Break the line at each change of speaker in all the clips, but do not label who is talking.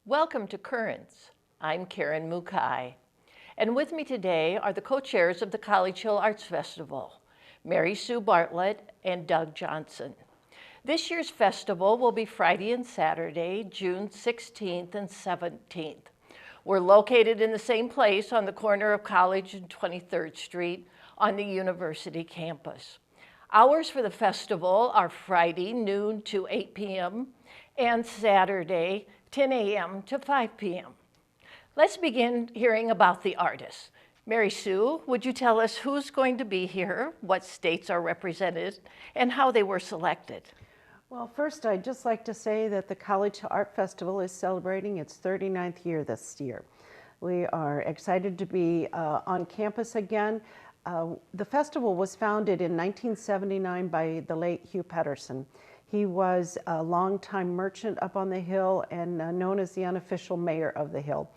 Welcome to Currents. I'm Karen Mukai, and with me today are the co-chairs of the College Hill Arts Festival, Mary Sue Bartlett and Doug Johnson. This year's festival will be Friday and Saturday, June 16th and 17th. We're located in the same place on the corner of College and 23rd Street on the university campus. Hours for the festival are Friday noon to 8 p.m. and Saturday 10 a.m. to 5 p.m. Let's begin hearing about the artists. Mary Sue, would you tell us who's going to be here, what states are represented, and how they were selected?
Well, first, I'd just like to say that the College Art Festival is celebrating its 39th year this year. We are excited to be on campus again. The festival was founded in 1979 by the late Hugh Pedersen. He was a longtime merchant up on the Hill and known as the unofficial mayor of the Hill.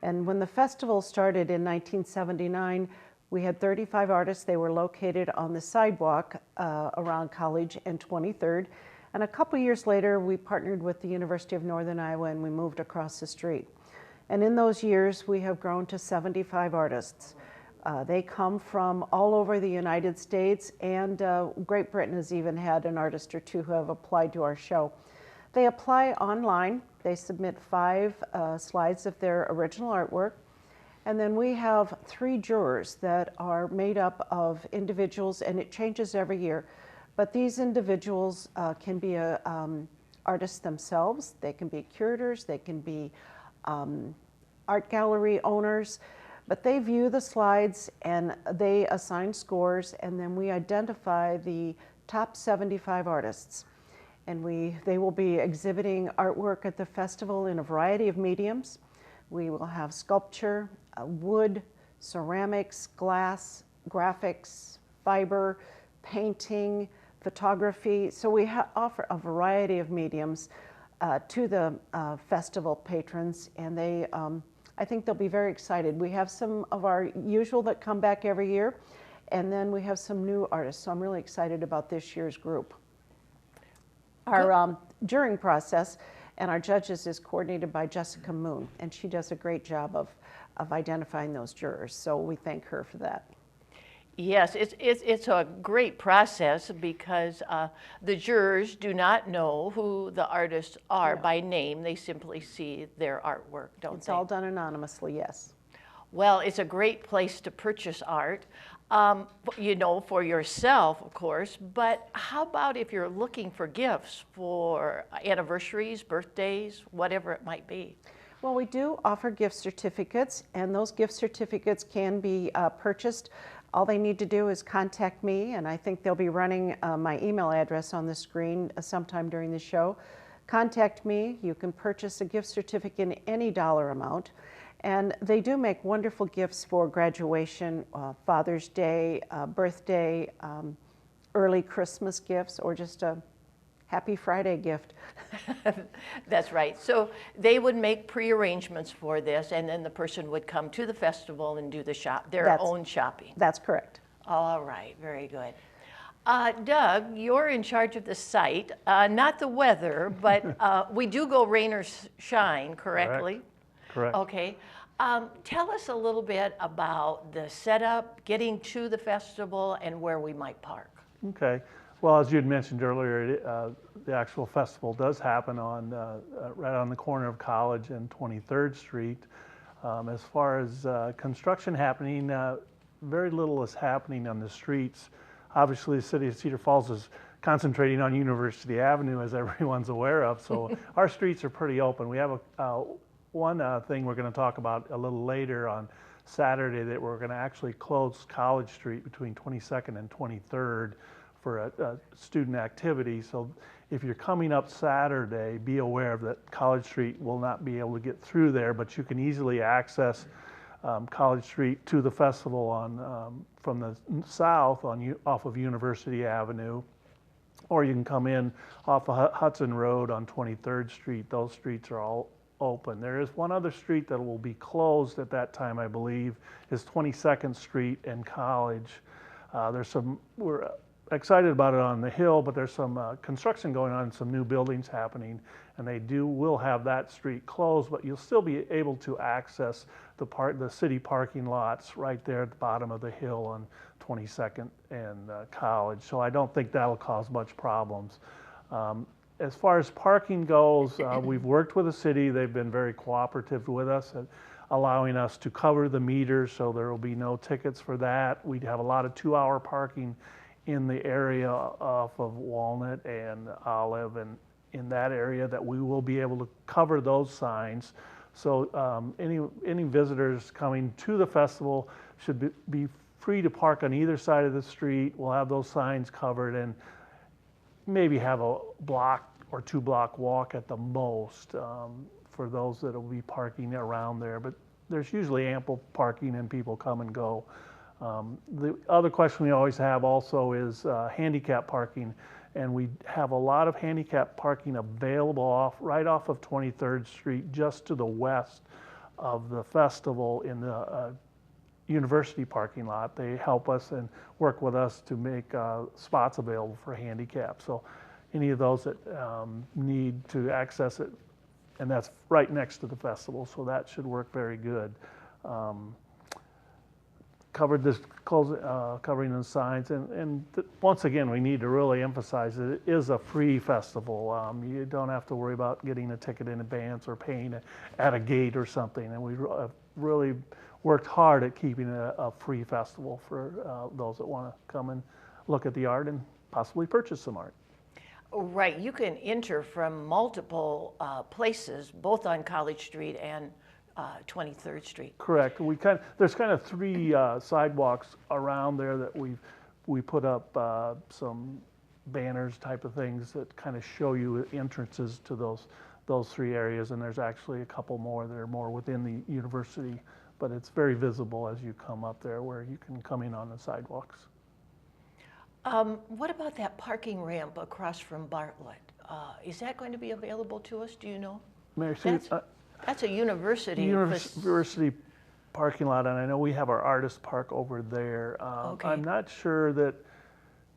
And when the festival started in 1979, we had 35 artists. They were located on the sidewalk around College and 23rd. And a couple years later, we partnered with the University of Northern Iowa and we moved across the street. And in those years, we have grown to 75 artists. They come from all over the United States, and Great Britain has even had an artist or two who have applied to our show. They apply online. They submit 5 slides of their original artwork. And then we have 3 jurors that are made up of individuals, and it changes every year. But these individuals can be artists themselves, they can be curators, they can be art gallery owners, but they view the slides and they assign scores, and then we identify the top 75 artists. And they will be exhibiting artwork at the festival in a variety of mediums. We will have sculpture, wood, ceramics, glass, graphics, fiber, painting, photography. So we offer a variety of mediums to the festival patrons, and I think they'll be very excited. We have some of our usual that come back every year, and then we have some new artists, so I'm really excited about this year's group. Our juring process and our judges is coordinated by Jessica Moon, and she does a great job of identifying those jurors, so we thank her for that.
Yes, it's a great process because the jurors do not know who the artists are by name. They simply see their artwork, don't they?
It's all done anonymously, yes.
Well, it's a great place to purchase art, you know, for yourself, of course, but how about if you're looking for gifts for anniversaries, birthdays, whatever it might be?
Well, we do offer gift certificates, and those gift certificates can be purchased. All they need to do is contact me, and I think they'll be running my email address on the screen sometime during the show. Contact me. You can purchase a gift certificate in any dollar amount. And they do make wonderful gifts for graduation, Father's Day, birthday, early Christmas gifts, or just a Happy Friday gift.
That's right. So they would make pre-arrangements for this, and then the person would come to the festival and do their own shopping.
That's correct.
All right, very good. Doug, you're in charge of the site, not the weather, but we do go rain or shine, correctly?
Correct.
Okay. Tell us a little bit about the setup, getting to the festival, and where we might park.
Okay. Well, as you had mentioned earlier, the actual festival does happen on right on the corner of College and 23rd Street. As far as construction happening, very little is happening on the streets. Obviously, the city of Cedar Falls is concentrating on University Avenue, as everyone's aware of, so our streets are pretty open. We have one thing we're going to talk about a little later on Saturday, that we're going to actually close College Street between 22nd and 23rd for a student activity. So if you're coming up Saturday, be aware that College Street will not be able to get through there, but you can easily access College Street to the festival from the south off of University Avenue, or you can come in off of Hudson Road on 23rd Street. Those streets are all open. There is one other street that will be closed at that time, I believe, is 22nd Street and College. We're excited about it on the hill, but there's some construction going on, some new buildings happening, and will have that street closed, but you'll still be able to access the city parking lots right there at the bottom of the hill on 22nd and College. So I don't think that'll cause much problems. As far as parking goes, we've worked with the city. They've been very cooperative with us, allowing us to cover the meters, so there will be no tickets for that. We'd have a lot of 2-hour parking in the area off of Walnut and Olive, and in that area that we will be able to cover those signs. So any visitors coming to the festival should be free to park on either side of the street. We'll have those signs covered and maybe have a block or 2-block walk at the most for those that will be parking around there. But there's usually ample parking and people come and go. The other question we always have also is handicap parking, and we have a lot of handicap parking available right off of 23rd Street, just to the west of the festival in the university parking lot. They help us and work with us to make spots available for handicap. So any of those that need to access it, and that's right next to the festival, so that should work very good. Covering the signs, and once again, we need to really emphasize that it is a free festival. You don't have to worry about getting a ticket in advance or paying at a gate or something, and we really worked hard at keeping it a free festival for those that want to come and look at the art and possibly purchase some art.
Right, you can enter from multiple places, both on College Street and 23rd Street.
Correct. There's kind of 3 sidewalks around there that we put up some banners type of things that kind of show you entrances to those 3 areas, and there's actually a couple more that are more within the university, but it's very visible as you come up there where you can come in on the sidewalks.
What about that parking ramp across from Bartlett? Is that going to be available to us? Do you know?
Mary Sue,
That's a university.
University parking lot, and I know we have our artist park over there.
Okay.
I'm not sure that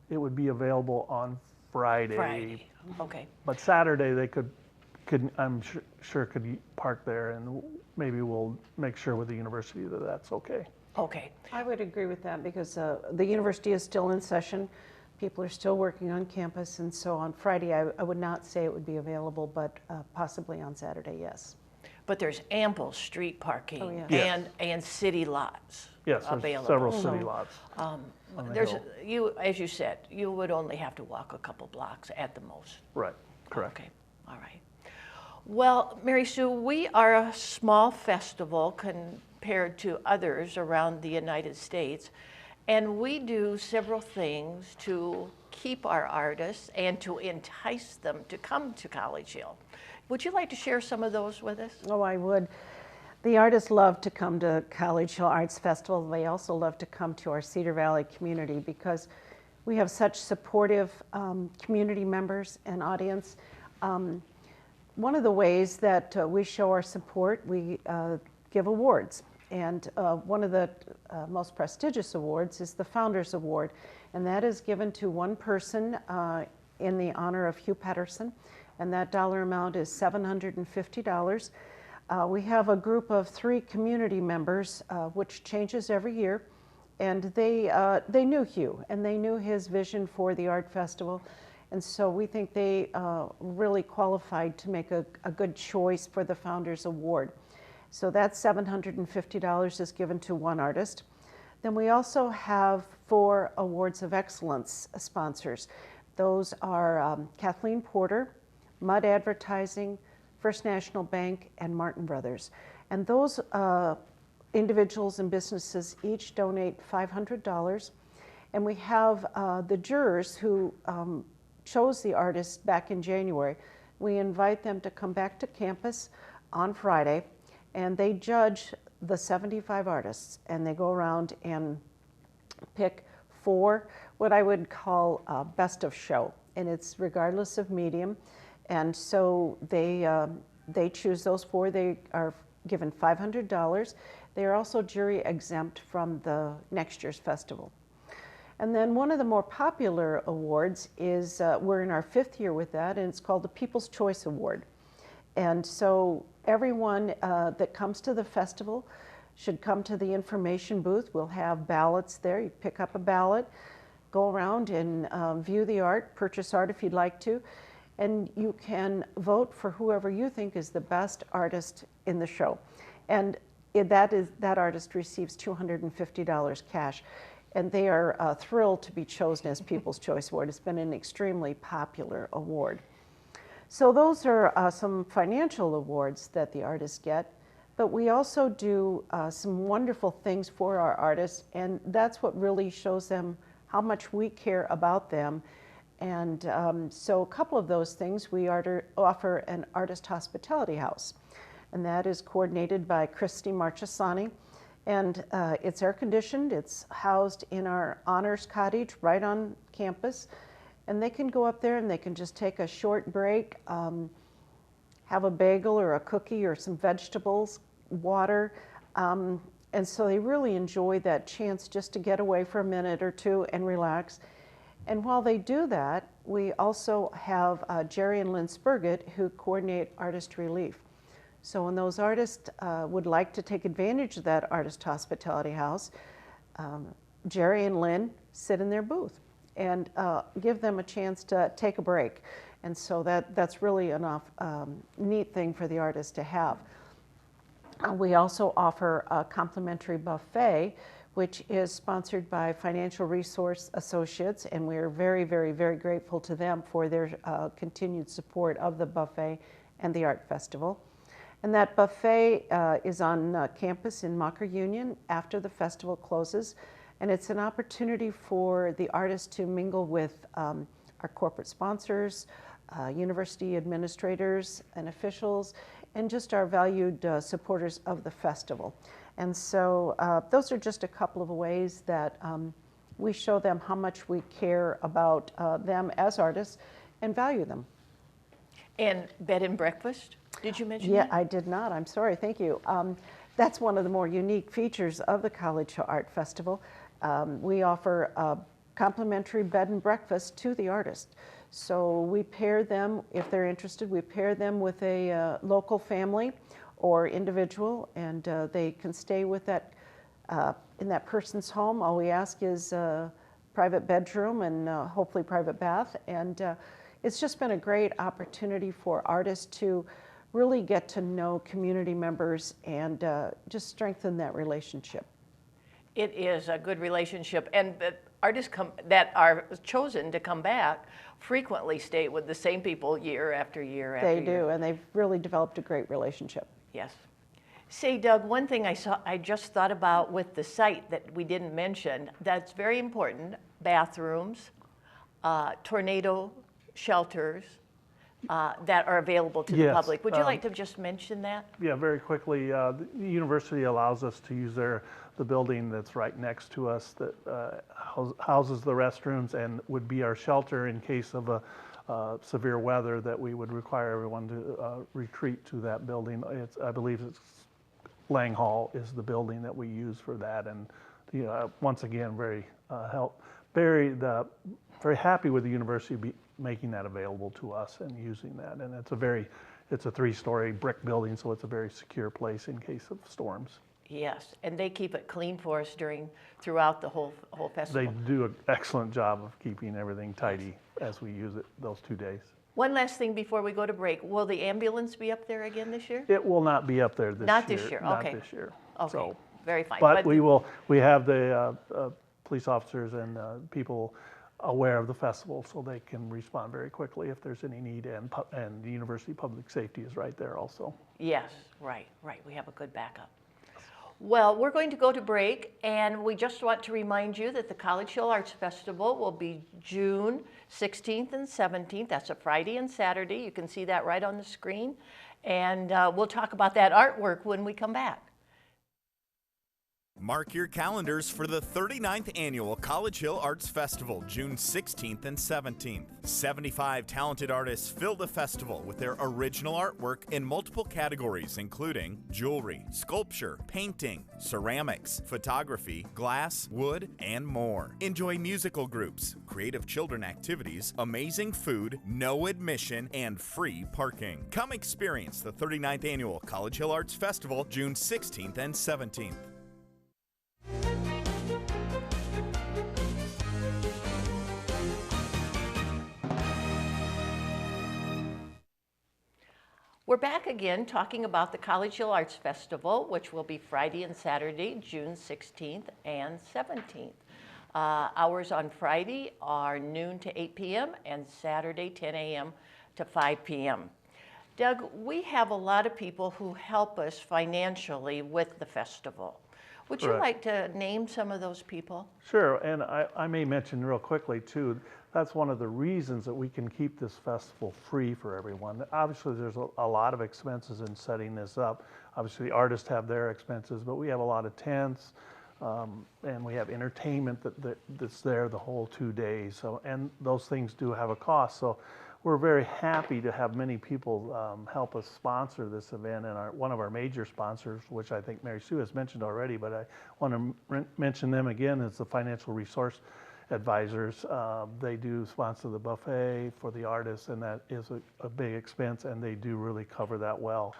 it would be available on Friday.
Okay.
But Saturday they could I'm sure could park there, and maybe we'll make sure with the university that that's okay.
Okay.
I would agree with that because the university is still in session. People are still working on campus, and so on Friday I would not say it would be available, but possibly on Saturday, yes.
But there's ample street parking
Yes.
and city lots
Yes, there's
available.
several city lots.
As you said, you would only have to walk a couple blocks at the most.
Right, correct.
Okay, all right. Well, Mary Sue, we are a small festival compared to others around the United States, and we do several things to keep our artists and to entice them to come to College Hill. Would you like to share some of those with us?
Oh, I would. The artists love to come to College Hill Arts Festival. They also love to come to our Cedar Valley community because we have such supportive community members and audience. One of the ways that we show our support, we give awards. And one of the most prestigious awards is the Founders Award. And that is given to one person in the honor of Hugh Pedersen. And that dollar amount is $750. We have a group of 3 community members, which changes every year. And they knew Hugh, and they knew his vision for the art festival. And so we think they really qualified to make a good choice for the Founders Award. So that $750 is given to one artist. Then we also have 4 Awards of Excellence sponsors. Those are Kathleen Porter, Mudd Advertising, First National Bank, and Martin Brothers. And those individuals and businesses each donate $500. And we have the jurors who chose the artists back in January. We invite them to come back to campus on Friday, and they judge the 75 artists, and they go around and pick 4 what I would call best of show, and it's regardless of medium. And so they choose those 4. They are given $500. They are also jury exempt from the next year's festival. And then one of the more popular awards is, we're in our 5th year with that, and it's called the People's Choice Award. And so everyone that comes to the festival should come to the information booth. We'll have ballots there. You pick up a ballot, go around and view the art, purchase art if you'd like to, and you can vote for whoever you think is the best artist in the show. And that artist receives $250 cash. And they are thrilled to be chosen as People's Choice Award. It's been an extremely popular award. So those are some financial awards that the artists get, but we also do some wonderful things for our artists, and that's what really shows them how much we care about them. And so a couple of those things, we offer an artist hospitality house, and that is coordinated by Christy Marchesani. And it's air conditioned, it's housed in our honors cottage right on campus. And they can go up there and they can just take a short break, have a bagel or a cookie or some vegetables, water. And so they really enjoy that chance just to get away for a minute or two and relax. And while they do that, we also have Jerry and Lynn Spurgett who coordinate Artist Relief. So when those artists would like to take advantage of that artist hospitality house, Jerry and Lynn sit in their booth and give them a chance to take a break. And so that's really a neat thing for the artists to have. We also offer a complimentary buffet, which is sponsored by Financial Resource Associates, and we're very, very, very grateful to them for their continued support of the buffet and the art festival. And that buffet is on campus in Mocker Union after the festival closes. And it's an opportunity for the artists to mingle with our corporate sponsors, university administrators and officials, and just our valued supporters of the festival. And so those are just a couple of ways that we show them how much we care about them as artists and value them.
And bed and breakfast, did you mention
Yeah,
that?
I did not. I'm sorry. Thank you. That's one of the more unique features of the College Art Festival. We offer a complimentary bed and breakfast to the artist. So we pair them, if they're interested, we pair them with a local family or individual, and they can stay with that in that person's home. All we ask is a private bedroom and hopefully private bath. And it's just been a great opportunity for artists to really get to know community members and just strengthen that relationship.
It is a good relationship, and the artists that are chosen to come back frequently stay with the same people year after year after year.
They do, and they've really developed a great relationship.
Yes. Say, Doug, one thing I just thought about with the site that we didn't mention that's very important: bathrooms, tornado shelters that are available to the
Yes,
public. Would you like to just mention that?
Yeah, very quickly. The university allows us to use the building that's right next to us that houses the restrooms and would be our shelter in case of a severe weather that we would require everyone to retreat to that building. I believe it's Lang Hall is the building that we use for that. And once again, very happy with the university making that available to us and using that. And it's a 3-story brick building, so it's a very secure place in case of storms.
Yes, and they keep it clean for us throughout the whole festival.
They do an excellent job of keeping everything tidy as we use it those 2 days.
One last thing before we go to break. Will the ambulance be up there again this year?
It will not be up there this year.
Not this year, okay.
Not this year.
Okay,
So,
very fine.
but we have the police officers and people aware of the festival so they can respond very quickly if there's any need, and the University Public Safety is right there also.
Yes, right. We have a good backup. Well, we're going to go to break, and we just want to remind you that the College Hill Arts Festival will be June 16th and 17th. That's a Friday and Saturday. You can see that right on the screen. And we'll talk about that artwork when we come back.
Mark your calendars for the 39th Annual College Hill Arts Festival, June 16th and 17th. 75 talented artists fill the festival with their original artwork in multiple categories, including jewelry, sculpture, painting, ceramics, photography, glass, wood, and more. Enjoy musical groups, creative children activities, amazing food, no admission, and free parking. Come experience the 39th Annual College Hill Arts Festival, June 16th and 17th.
We're back again talking about the College Hill Arts Festival, which will be Friday and Saturday, June 16th and 17th. Hours on Friday are noon to 8 p.m. and Saturday 10 a.m. to 5 p.m. Doug, we have a lot of people who help us financially with the festival. Would you
Correct.
like to name some of those people?
Sure, and I may mention real quickly too, that's one of the reasons that we can keep this festival free for everyone. Obviously, there's a lot of expenses in setting this up. Obviously, the artists have their expenses, but we have a lot of tents, and we have entertainment that's there the whole 2 days. So, and those things do have a cost. So, we're very happy to have many people help us sponsor this event, and one of our major sponsors, which I think Mary Sue has mentioned already, but I want to mention them again, is the Financial Resource Advisors. They do sponsor the buffet for the artists, and that is a big expense, and they do really cover that well.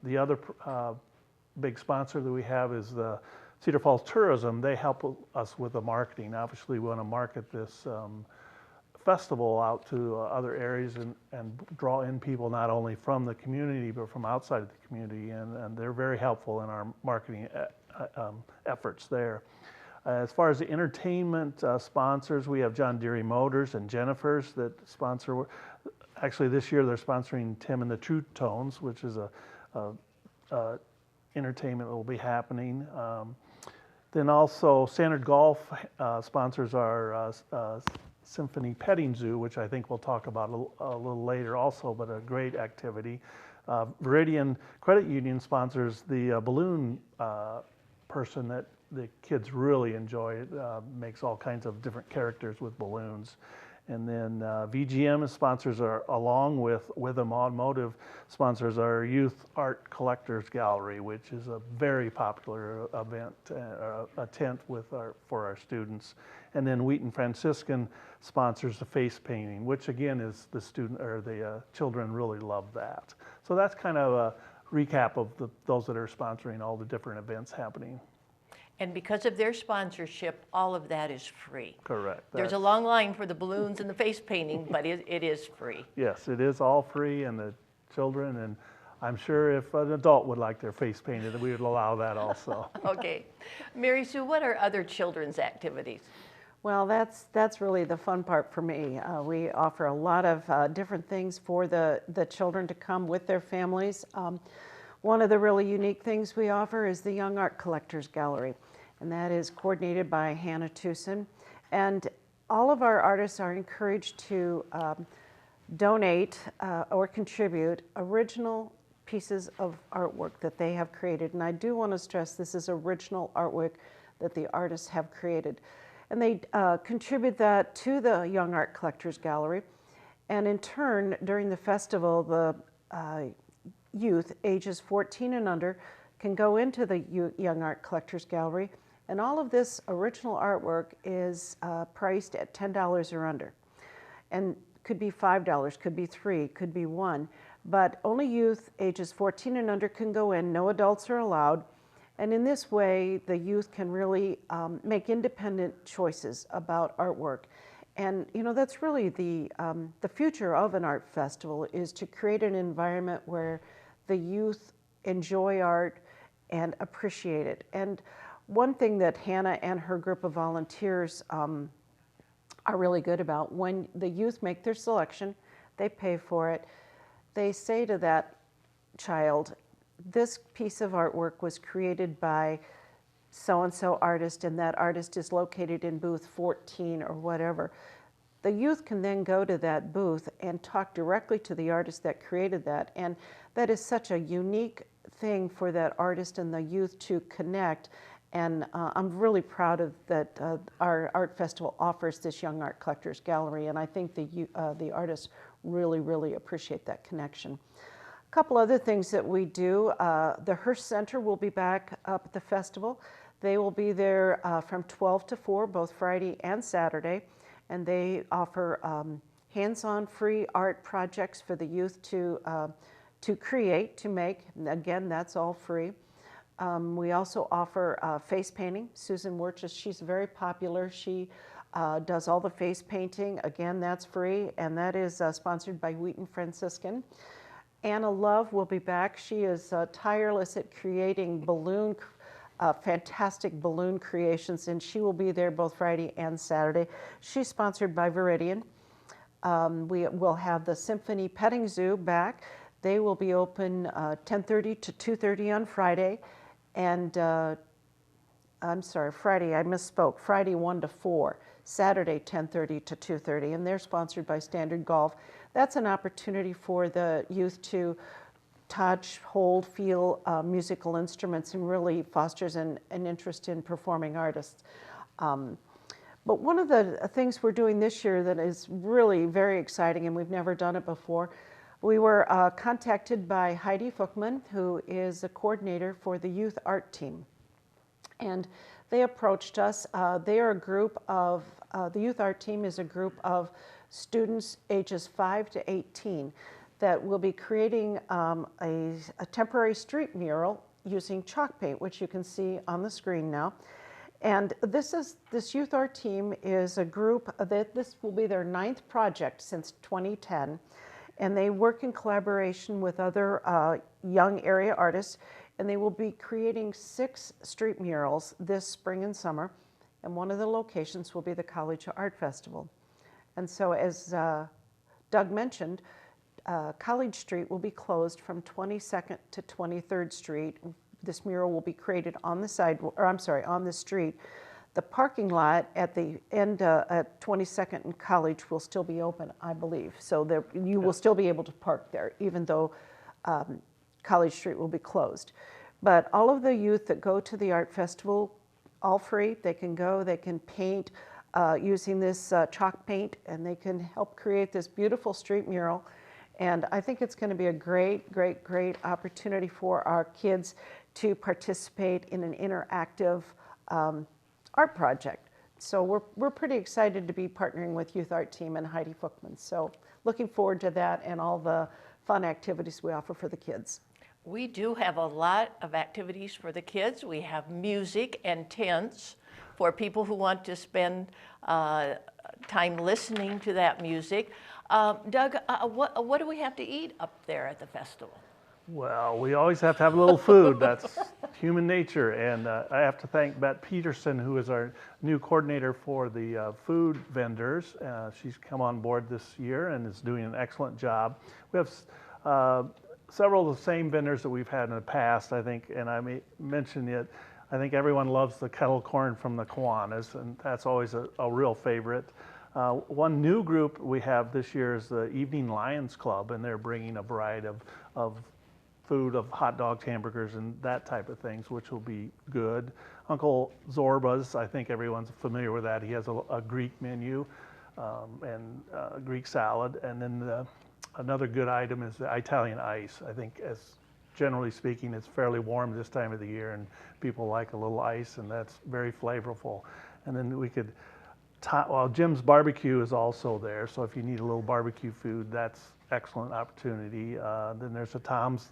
The other big sponsor that we have is the Cedar Falls Tourism. They help us with the marketing. Obviously, we want to market this festival out to other areas and draw in people not only from the community but from outside of the community, and they're very helpful in our marketing efforts there. As far as the entertainment sponsors, we have John Deere Motors and Jennifer's that sponsor. Actually, this year they're sponsoring Tim and the True Tones, which is a entertainment that will be happening. Then also Standard Golf sponsors our Symphony Petting Zoo, which I think we'll talk about a little later also, but a great activity. Viridian Credit Union sponsors the balloon person that the kids really enjoy. It makes all kinds of different characters with balloons. And then VGM sponsors are, along with Witham Automotive, sponsors our Youth Art Collectors Gallery, which is a very popular event, a tent for our students. And then Wheaton Franciscan sponsors the face painting, which again is the children really love that. So that's kind of a recap of those that are sponsoring all the different events happening.
And because of their sponsorship, all of that is free.
Correct.
There's a long line for the balloons and the face painting, but it is free.
Yes, it is all free, and the children, and I'm sure if an adult would like their face painted, we would allow that also.
Okay. Mary Sue, what are other children's activities?
Well, that's really the fun part for me. We offer a lot of different things for the children to come with their families. One of the really unique things we offer is the Young Art Collectors Gallery, and that is coordinated by Hannah Tucson. And all of our artists are encouraged to donate or contribute original pieces of artwork that they have created. And I do want to stress this is original artwork that the artists have created. And they contribute that to the Young Art Collectors Gallery. And in turn, during the festival, the youth ages 14 and under can go into the Young Art Collectors Gallery, and all of this original artwork is priced at $10 or under, and could be $5, could be $3, could be $1, but only youth ages 14 and under can go in. No adults are allowed, and in this way the youth can really make independent choices about artwork. And you know, that's really the future of an art festival, is to create an environment where the youth enjoy art and appreciate it. And one thing that Hannah and her group of volunteers are really good about, when the youth make their selection, they pay for it, they say to that child, this piece of artwork was created by so-and-so artist, and that artist is located in booth 14 or whatever. The youth can then go to that booth and talk directly to the artist that created that, and that is such a unique thing for that artist and the youth to connect And I'm really proud of that our art festival offers this Young Art Collectors Gallery, and I think the artists really, really appreciate that connection. A couple other things that we do, the Hearst Center will be back up at the festival. They will be there from 12 to 4, both Friday and Saturday, and they offer hands-on free art projects for the youth to create, to make. Again, that's all free. We also offer face painting. Susan Wirtjes, she's very popular. She does all the face painting. Again, that's free, and that is sponsored by Wheaton Franciscan. Anna Love will be back. She is tireless at creating fantastic balloon creations, and she will be there both Friday and Saturday. She's sponsored by Viridian. We will have the Symphony Petting Zoo back. They will be open 10:30 to 2:30 on Friday, and I'm sorry, Friday, I misspoke. Friday 1 to 4, Saturday 10:30 to 2:30, and they're sponsored by Standard Golf. That's an opportunity for the youth to touch, hold, feel musical instruments, and really fosters an interest in performing artists. But one of the things we're doing this year that is really very exciting, and we've never done it before, we were contacted by Heidi Fuchman, who is the coordinator for the youth art team. And they approached us. They are a group of, the youth art team is a group of students ages 5 to 18 that will be creating a temporary street mural using chalk paint, which you can see on the screen now. And this youth art team is a group that this will be their 9th project since 2010. And they work in collaboration with other young area artists, and they will be creating 6 street murals this spring and summer. And one of the locations will be the College Art Festival. And so as Doug mentioned, College Street will be closed from 22nd to 23rd Street. This mural will be created on the on the street. The parking lot at the end at 22nd and College will still be open, I believe. So you will still be able to park there, even though College Street will be closed. But all of the youth that go to the art festival, all free. They can go, they can paint using this chalk paint, and they can help create this beautiful street mural. And I think it's going to be a great, great, great opportunity for our kids to participate in an interactive art project. So we're pretty excited to be partnering with Youth Art Team and Heidi Fuchman. So looking forward to that and all the fun activities we offer for the kids.
We do have a lot of activities for the kids. We have music and tents for people who want to spend time listening to that music. Doug, what do we have to eat up there at the festival?
Well, we always have to have a little food. That's human nature. And I have to thank Bette Peterson, who is our new coordinator for the food vendors. She's come on board this year and is doing an excellent job. We have several of the same vendors that we've had in the past, I think, and I may mention it. I think everyone loves the kettle corn from the Kiwanis, and that's always a real favorite. One new group we have this year is the Evening Lions Club, and they're bringing a variety of food, of hot dogs, hamburgers, and that type of things, which will be good. Uncle Zorba's, I think everyone's familiar with that. He has a Greek menu and Greek salad, and then another good item is the Italian ice. I think, as generally speaking, it's fairly warm this time of the year, and people like a little ice, and that's very flavorful. And then we could, Jim's Barbecue is also there, so if you need a little barbecue food, that's excellent opportunity. Then there's a Tom's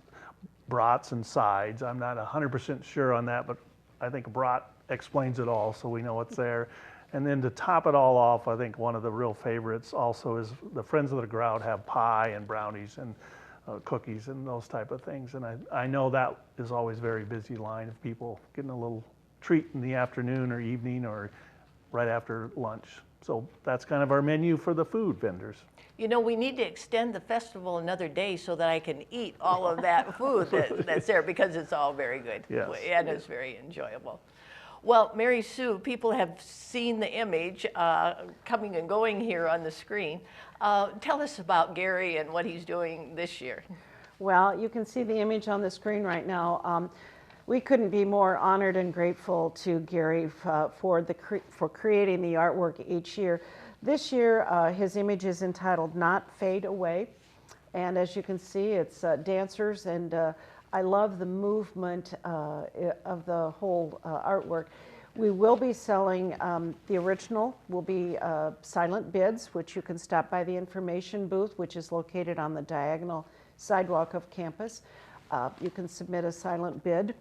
Brats and Sides. I'm not 100% sure on that, but I think brat explains it all, so we know what's there. And then to top it all off, I think one of the real favorites also is the Friends of the Grout have pie and brownies and cookies and those type of things. And I know that is always a very busy line of people getting a little treat in the afternoon or evening or right after lunch. So that's kind of our menu for the food vendors.
You know, we need to extend the festival another day so that I can eat all of that food that's there, because it's all very good.
Yes.
And it's very enjoyable. Well, Mary Sue, people have seen the image coming and going here on the screen. Tell us about Gary and what he's doing this year.
Well, you can see the image on the screen right now. We couldn't be more honored and grateful to Gary for creating the artwork each year. This year, his image is entitled Not Fade Away. And as you can see, it's dancers, and I love the movement of the whole artwork. We will be selling the original, will be silent bids, which you can stop by the information booth, which is located on the diagonal sidewalk of campus. You can submit a silent bid.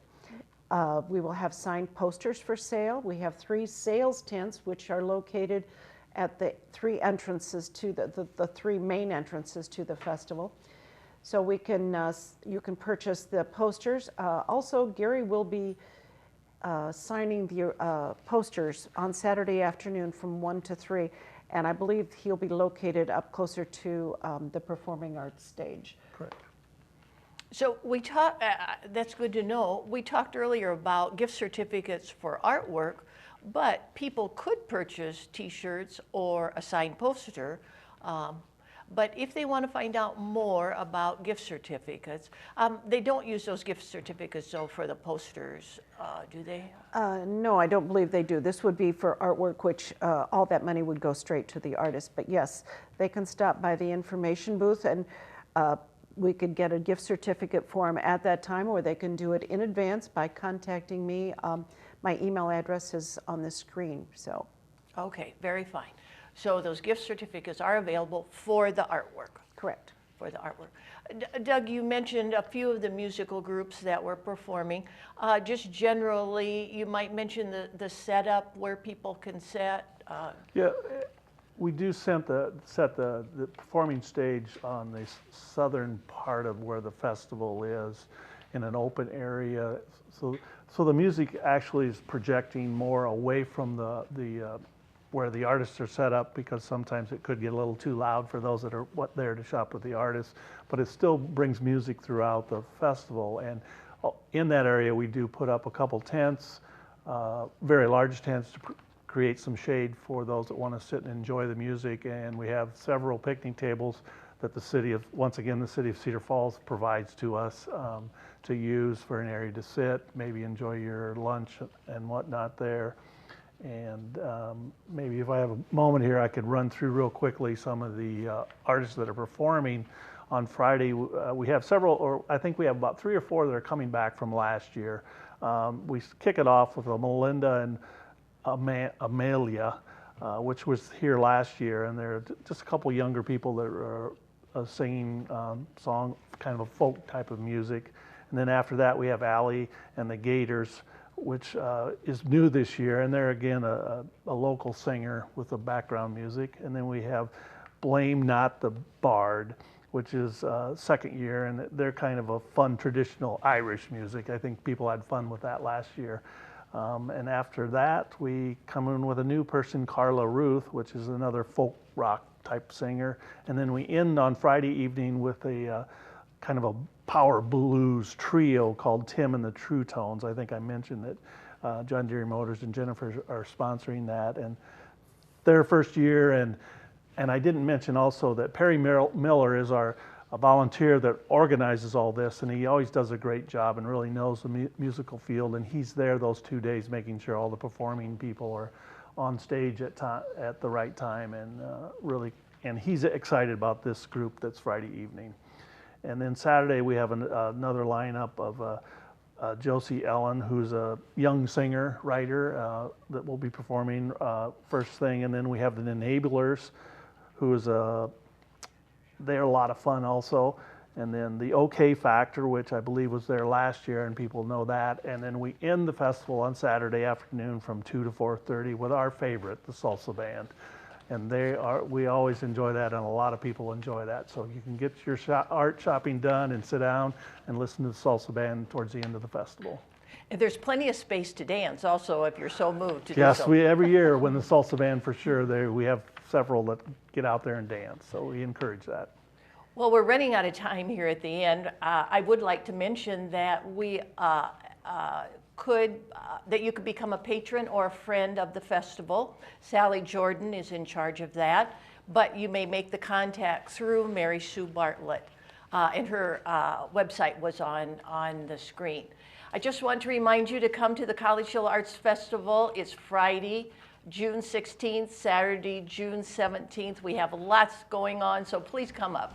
We will have signed posters for sale. We have 3 sales tents, which are located at the 3 entrances to the 3 main entrances to the festival. So we can, you can purchase the posters. Also, Gary will be signing the posters on Saturday afternoon from 1 to 3, and I believe he'll be located up closer to the performing arts stage.
Correct.
So we talked, that's good to know. We talked earlier about gift certificates for artwork, but people could purchase t-shirts or a signed poster. But if they want to find out more about gift certificates, they don't use those gift certificates though for the posters, do they?
No, I don't believe they do. This would be for artwork, which all that money would go straight to the artist. But yes, they can stop by the information booth, and we could get a gift certificate for them at that time, or they can do it in advance by contacting me. My email address is on the screen. So.
Okay, very fine. So those gift certificates are available for the artwork.
Correct.
For the artwork. Doug, you mentioned a few of the musical groups that were performing. Just generally, you might mention the setup where people can sit.
Yeah, we do set the performing stage on the southern part of where the festival is, in an open area. So the music actually is projecting more away from the where the artists are set up, because sometimes it could get a little too loud for those that are there to shop with the artists, but it still brings music throughout the festival. And in that area, we do put up a couple tents, very large tents, to create some shade for those that want to sit and enjoy the music. And we have several picnic tables that the city of Cedar Falls provides to us to use for an area to sit, maybe enjoy your lunch and whatnot there. And maybe if I have a moment here, I could run through real quickly some of the artists that are performing on Friday. We have several, or I think we have about 3 or 4 that are coming back from last year. We kick it off with Melinda and Amelia, which was here last year, and they're just a couple younger people that are singing song, kind of a folk type of music. And then after that, we have Allie and the Gators, which is new this year, and they're again a local singer with the background music. And then we have Blame Not the Bard, which is second year, and they're kind of a fun traditional Irish music. I think people had fun with that last year. And after that, we come in with a new person, Carla Ruth, which is another folk rock type singer. And then we end on Friday evening with a kind of a power blues trio called Tim and the True Tones. I think I mentioned that John Deere Motors and Jennifer are sponsoring that, and their first year. And I didn't mention also that Perry Miller is a volunteer that organizes all this, and he always does a great job and really knows the musical field, and he's there those 2 days making sure all the performing people are on stage at the right time, and he's excited about this group that's Friday evening. And then Saturday we have another lineup of Josie Ellen, who's a young singer, writer, that will be performing first thing. And then we have the Enablers, who is they're a lot of fun also. And then the OK Factor, which I believe was there last year, and people know that. And then we end the festival on Saturday afternoon from 2 to 4:30 with our favorite, the Salsa Band. And we always enjoy that, and a lot of people enjoy that. So you can get your art shopping done and sit down and listen to the Salsa Band towards the end of the festival.
And there's plenty of space to dance also if you're so moved to do
Yes,
so.
every year when the Salsa Band, for sure, we have several that get out there and dance. So we encourage that.
Well, we're running out of time here at the end. I would like to mention that that you could become a patron or a friend of the festival. Sally Jordan is in charge of that, but you may make the contact through Mary Sue Bartlett. and her website was on the screen. I just want to remind you to come to the College Hill Arts Festival. It's Friday, June 16th, Saturday, June 17th. We have lots going on, so please come up.